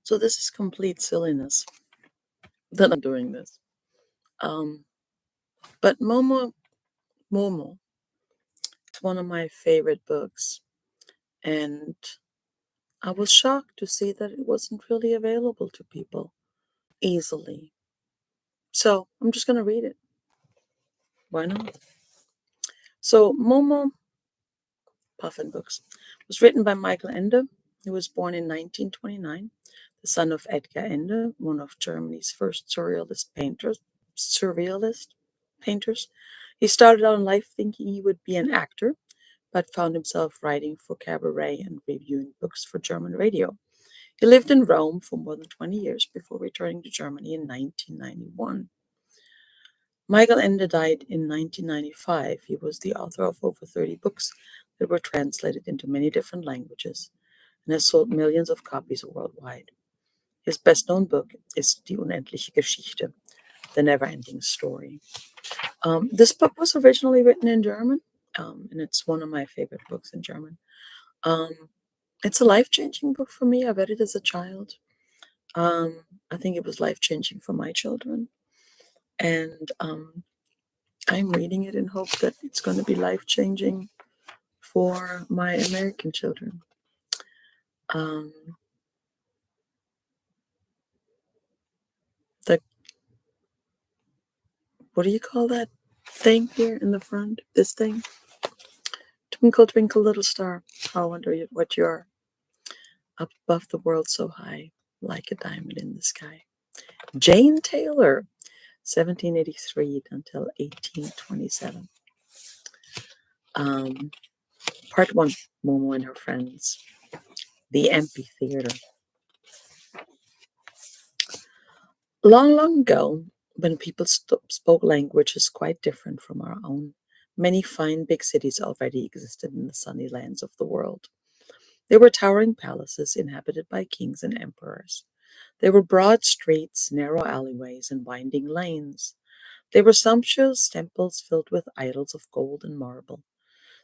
So this is complete silliness that I'm doing this. Um, but Momo is one of my favorite books, and I was shocked to see that it wasn't really available to people easily. So I'm just gonna read it. Why not? So Momo Puffin Books was written by Michel Ende, who was born in 1929, the son of Edgar Ende, one of Germany's first surrealist painters. He started out in life thinking he would be an actor, but found himself writing for cabaret and reviewing books for German radio. He lived in Rome for more than 20 years before returning to Germany in 1991. Michael Ende died in 1995. He was the author of over 30 books that were translated into many different languages and has sold millions of copies worldwide. His best known book is Die unendliche Geschichte, The Never Ending Story. This book was originally written in German, and it's one of my favorite books in German. Um, it's a life changing book for me. I read it as a child. I think it was life changing for my children. And I'm reading it in hope that it's going to be life changing for my American children. Um, the what do you call that thing here in the front? This thing? Twinkle, twinkle, little star. How I wonder what you are. Up above the world so high, like a diamond in the sky. Jane Taylor, 1783 until 1827. Um, Part 1, Momo and her friends. The amphitheater. Long, long ago, when people spoke languages quite different from our own, many fine big cities already existed in the sunny lands of the world. There were towering palaces inhabited by kings and emperors. There were broad streets, narrow alleyways, and winding lanes. There were sumptuous temples filled with idols of gold and marble.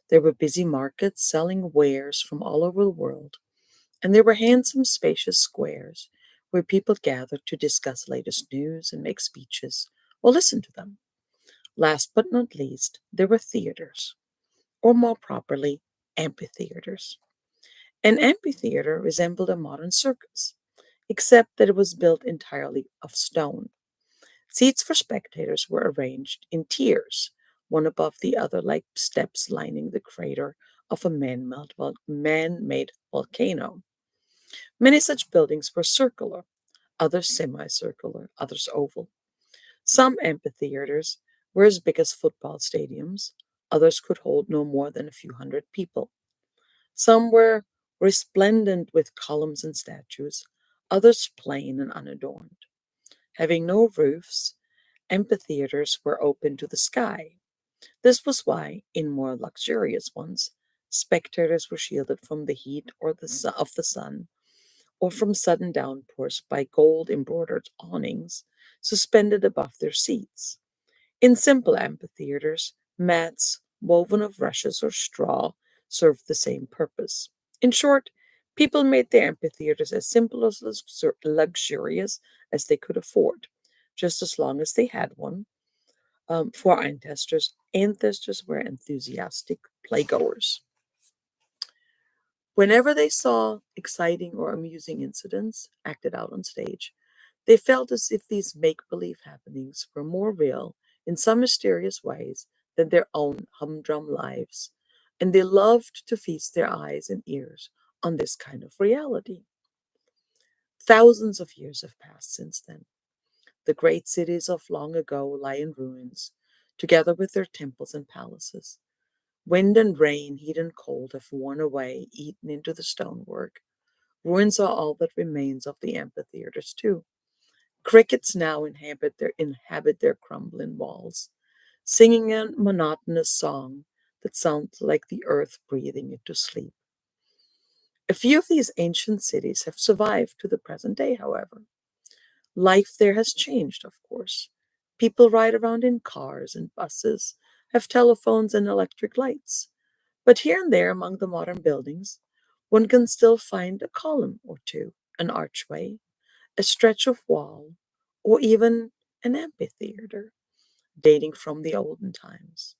There were busy markets selling wares from all over the world, and there were handsome, spacious squares where people gathered to discuss latest news and make speeches or listen to them. Last but not least, there were theaters, or more properly, amphitheaters. An amphitheater resembled a modern circus, except that it was built entirely of stone. Seats for spectators were arranged in tiers, one above the other, like steps lining the crater of a man-made volcano. Many such buildings were circular, others semicircular, others oval. Some amphitheaters were as big as football stadiums, others could hold no more than a few hundred people. Some were resplendent with columns and statues, others plain and unadorned. Having no roofs, amphitheaters were open to the sky. This was why, in more luxurious ones, spectators were shielded from the heat of the sun or from sudden downpours by gold embroidered awnings suspended above their seats. In simple amphitheaters, mats woven of rushes or straw served the same purpose. In short, people made their amphitheaters as simple as luxurious as they could afford, just as long as they had one. For ancestors were enthusiastic playgoers. Whenever they saw exciting or amusing incidents acted out on stage, they felt as if these make believe happenings were more real in some mysterious ways than their own humdrum lives, and they loved to feast their eyes and ears on this kind of reality. Thousands of years have passed since then. The great cities of long ago lie in ruins, together with their temples and palaces. Wind and rain, heat and cold have worn away, eaten into the stonework. Ruins are all that remains of the amphitheaters, too. Crickets now inhabit their crumbling walls, singing a monotonous song that sounds like the earth breathing into sleep. A few of these ancient cities have survived to the present day, however. Life there has changed, of course. People ride around in cars and buses, have telephones and electric lights. But here and there among the modern buildings, one can still find a column or two, an archway, a stretch of wall, or even an amphitheater dating from the olden times.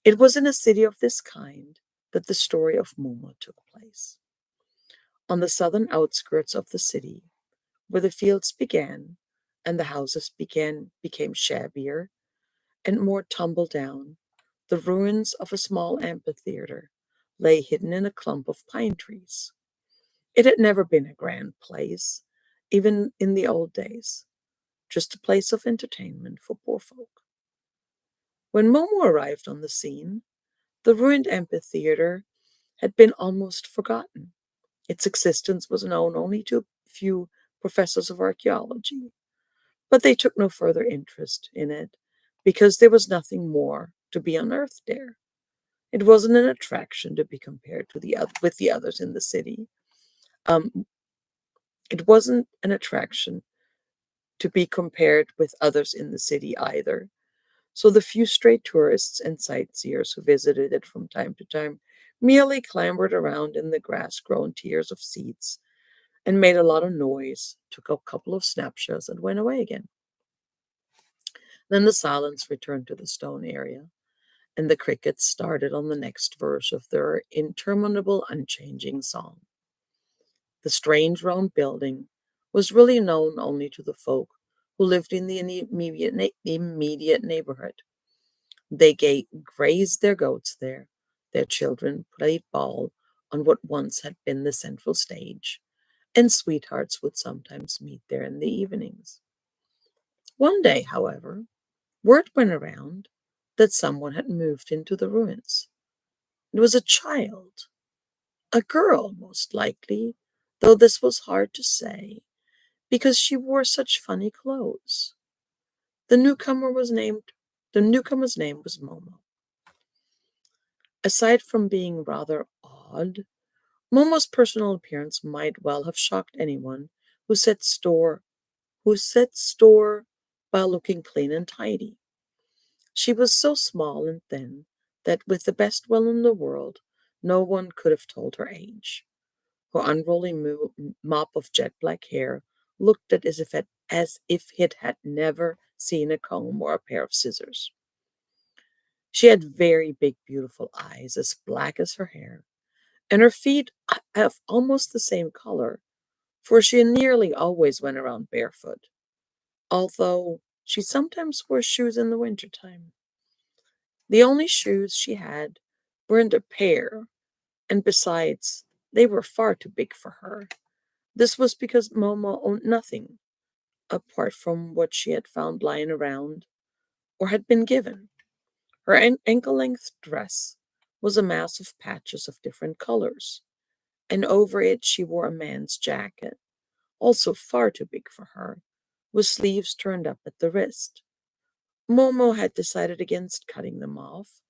It was in a city of this kind that the story of Momo took place. On the southern outskirts of the city, where the fields began and the houses became shabbier and more tumble down, the ruins of a small amphitheater lay hidden in a clump of pine trees. It had never been a grand place, even in the old days, just a place of entertainment for poor folk. When Momo arrived on the scene, the ruined amphitheater had been almost forgotten. Its existence was known only to a few professors of archaeology, but they took no further interest in it because there was nothing more to be unearthed there. It wasn't an attraction to be compared to with the others in the city. Um, it wasn't an attraction to be compared with others in the city either. So the few stray tourists and sightseers who visited it from time to time merely clambered around in the grass grown tiers of seats and made a lot of noise, took a couple of snapshots, and went away again. Then the silence returned to the stone area, and the crickets started on the next verse of their interminable, unchanging song. The strange round building was really known only to the folk who lived in the immediate neighborhood. They grazed their goats there. Their children played ball on what once had been the central stage, and sweethearts would sometimes meet there in the evenings. One day, however, word went around that someone had moved into the ruins. It was a child, a girl most likely, though this was hard to say because she wore such funny clothes. The newcomer was named the newcomer's name was Momo. Aside from being rather odd, Momo's personal appearance might well have shocked anyone who set store who set store by looking clean and tidy. She was so small and thin that with the best will in the world, no one could have told her age. Her unruly mop of jet black hair looked as if it had never seen a comb or a pair of scissors. She had very big, beautiful eyes, as black as her hair, and her feet of almost the same color, for she nearly always went around barefoot, although she sometimes wore shoes in the winter time. The only shoes she had weren't a pair, and besides, they were far too big for her. This was because Momo owned nothing apart from what she had found lying around or had been given. Her ankle length dress was a mass of patches of different colors, and over it she wore a man's jacket, also far too big for her, with sleeves turned up at the wrist. Momo had decided against cutting them off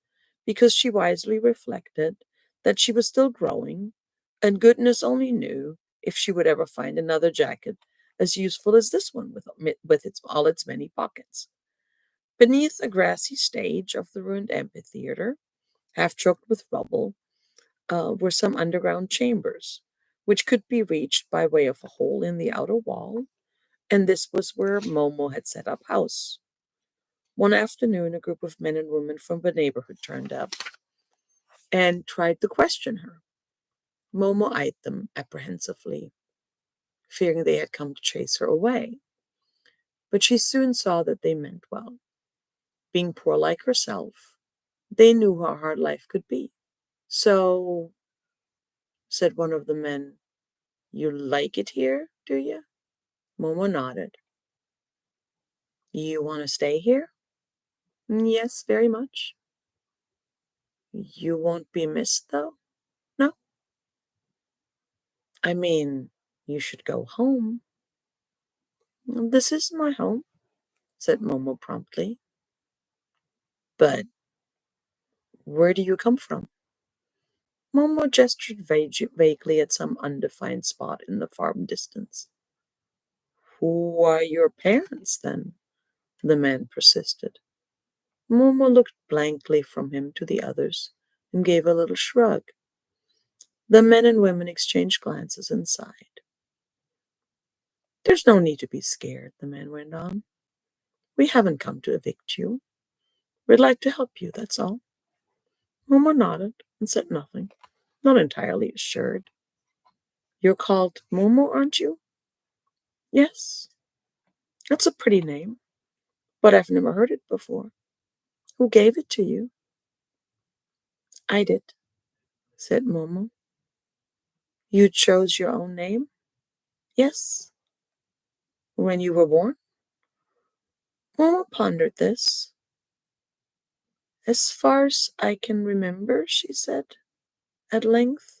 because she wisely reflected that she was still growing, and goodness only knew if she would ever find another jacket as useful as this one with all its many pockets. Beneath a grassy stage of the ruined amphitheater, half choked with rubble, were some underground chambers, which could be reached by way of a hole in the outer wall, and this was where Momo had set up house. One afternoon, a group of men and women from the neighborhood turned up and tried to question her. Momo eyed them apprehensively, fearing they had come to chase her away. But she soon saw that they meant well. Being poor like herself, they knew how hard life could be. So, said one of the men, you like it here, do you? Momo nodded. You want to stay here? Yes, very much. You won't be missed, though? No. I mean, you should go home. This is my home, said Momo promptly. But where do you come from? Momo gestured vaguely at some undefined spot in the far distance. Who are your parents, then? The man persisted. Momo looked blankly from him to the others and gave a little shrug. The men and women exchanged glances and sighed. There's no need to be scared, the man went on. We haven't come to evict you. We'd like to help you, that's all. Momo nodded and said nothing, not entirely assured. You're called Momo, aren't you? Yes. That's a pretty name, but I've never heard it before. Who gave it to you? I did, said Momo. You chose your own name? Yes. When you were born? Momo pondered this. As far as I can remember, she said, at length,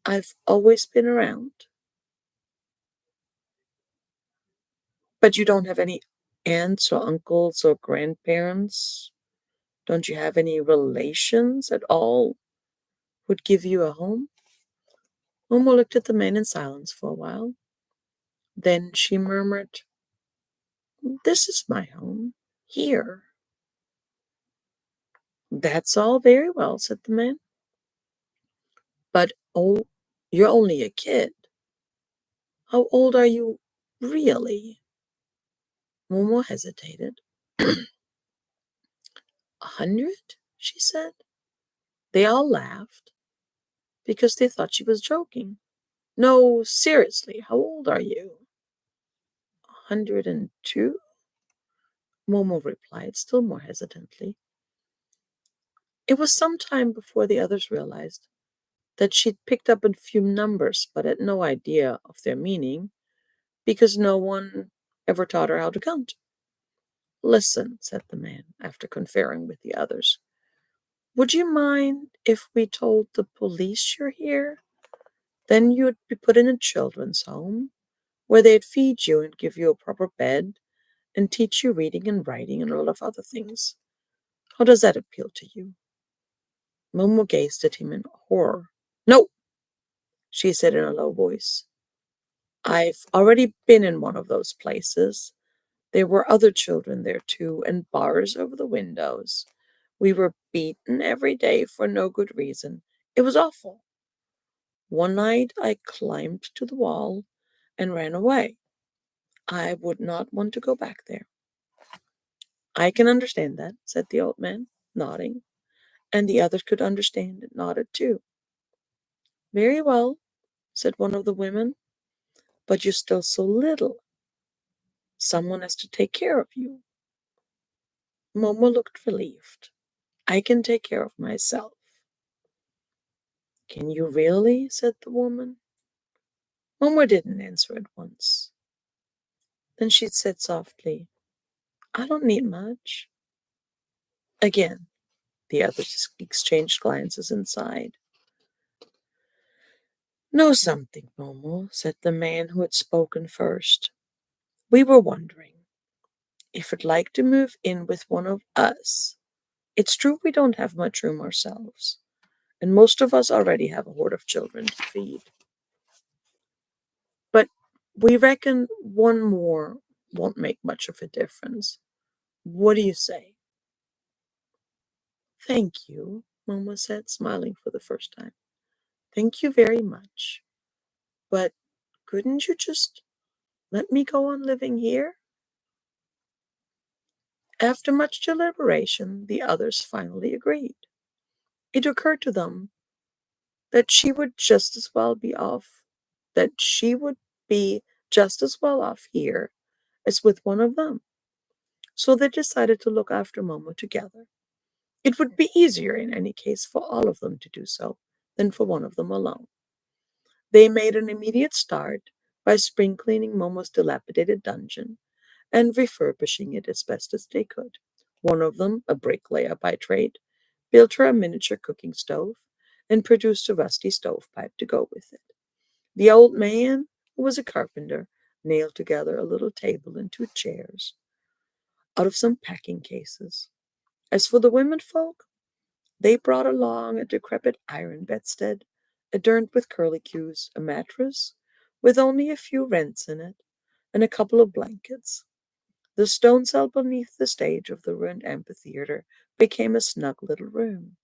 I've always been around. But you don't have any aunts or uncles or grandparents? Don't you have any relations at all who'd give you a home? Momo looked at the man in silence for a while. Then she murmured, This is my home. Here. That's all very well, said the man. But, oh, you're only a kid. How old are you really? Momo hesitated. 100? She said. They all laughed because they thought she was joking. No, seriously, how old are you? 102? Momo replied, still more hesitantly. It was some time before the others realized that she'd picked up a few numbers but had no idea of their meaning because no one ever taught her how to count. Listen, said the man, after conferring with the others. Would you mind if we told the police you're here? Then you'd be put in a children's home where they'd feed you and give you a proper bed and teach you reading and writing and a lot of other things. How does that appeal to you? Momo gazed at him in horror. No, she said in a low voice. I've already been in one of those places. There were other children there too, and bars over the windows. We were beaten every day for no good reason. It was awful. One night I climbed to the wall and ran away. I would not want to go back there. I can understand that, said the old man, nodding, and the others could understand and nodded too. Very well, said one of the women, but you're still so little. Someone has to take care of you. Momo looked relieved. I can take care of myself. Can you really? Said the woman. Momo didn't answer at once. Then she said softly, I don't need much. Again, the others exchanged glances and sighed. Know something, Momo, said the man who had spoken first. We were wondering if you'd like to move in with one of us. It's true we don't have much room ourselves, and most of us already have a horde of children to feed. But we reckon one more won't make much of a difference. What do you say? Thank you, Momo said, smiling for the first time. Thank you very much. But couldn't you just let me go on living here? After much deliberation, the others finally agreed. It occurred to them that she would just as well be off, that she would be just as well off here as with one of them. So they decided to look after Momo together. It would be easier in any case for all of them to do so than for one of them alone. They made an immediate start by spring cleaning Momo's dilapidated dungeon and refurbishing it as best as they could. One of them, a bricklayer by trade, built her a miniature cooking stove and produced a rusty stovepipe to go with it. The old man, who was a carpenter, nailed together a little table and two chairs out of some packing cases. As for the women folk, they brought along a decrepit iron bedstead, adorned with curlicues, a mattress with only a few rents in it, and a couple of blankets. The stone cell beneath the stage of the ruined amphitheater became a snug little room.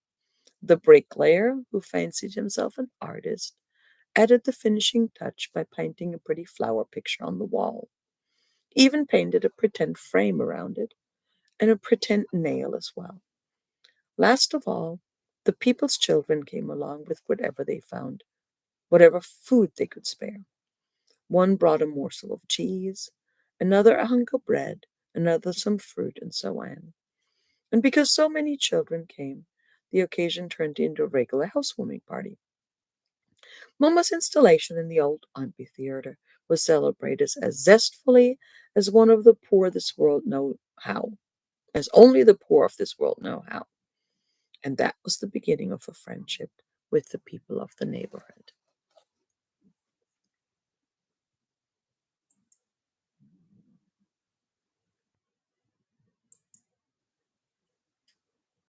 The bricklayer, who fancied himself an artist, added the finishing touch by painting a pretty flower picture on the wall, even painted a pretend frame around it and a pretend nail as well. Last of all, the people's children came along with whatever they found, whatever food they could spare. One brought a morsel of cheese, another a hunk of bread, another some fruit, and so on. And because so many children came, the occasion turned into a regular housewarming party. Momo's installation in the old amphitheater was celebrated as zestfully as one of the poor of this world know how, as only the poor of this world know how. And that was the beginning of a friendship with the people of the neighborhood.